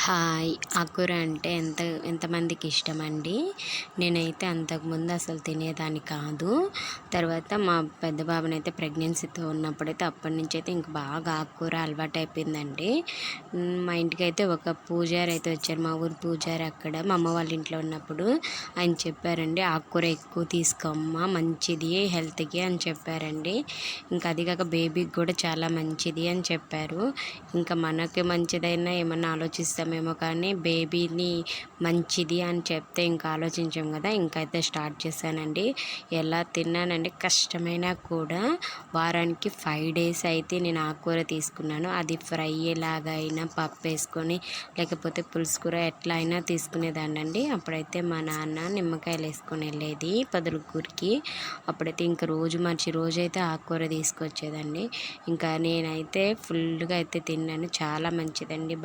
Hi! ఆకుకూర అంటే ఎంతమందికి ఇష్టమండి. నేనైతే అంతకుముందు అసలు తినేదాన్ని కాదు. తర్వాత మా పెద్ద బాబునైతే ప్రెగ్నెన్సీతో ఉన్నప్పుడైతే అప్పటినుంచైతే ఇంక బాగా ఆకుకూర అలవాటయిపోయిందండి. మా ఇంటికైతే ఒక పూజారి అయితే వచ్చారు. మా ఊరు పూజారి అక్కడ మా అమ్మ వాళ్ళ ఇంట్లో ఉన్నప్పుడు ఆయన చెప్పారండి, ఆకుకూర ఎక్కువ తీసుకోమ్మా, మంచిది హెల్త్‌కి అని చెప్పారండి. ఇంకా అది కాక బేబీకి కూడా చాలా మంచిది అని చెప్పారు. ఇంకా మనకి మంచిదైనా ఏమన్నా ఆలోచిస్తామేమో కానీ బేబీని మంచిది అని చెప్తే ఇంకా ఆలోచించాం కదా. ఇంకైతే స్టార్ట్ చేశానండి. ఎలా తిన్నానండి, కష్టమైనా కూడా వారానికి 5 డేస్ అయితే నేను ఆకుకూర తీసుకున్నాను. అది ఫ్రై లాగా అయినా, పప్పు వేసుకొని, లేకపోతే పులుసు కూర ఎట్లా అయినా తీసుకునేదాన్నండి. అప్పుడైతే మా నాన్న నిమ్మకాయలు వేసుకొని వెళ్ళేది పొదలకూరికి. అప్పుడైతే ఇంక రోజు మంచి రోజైతే ఆకుకూర తీసుకొచ్చేదండి. ఇంకా నేనైతే ఫుల్గా అయితే తిన్నాను. చాలా మంచిదండి.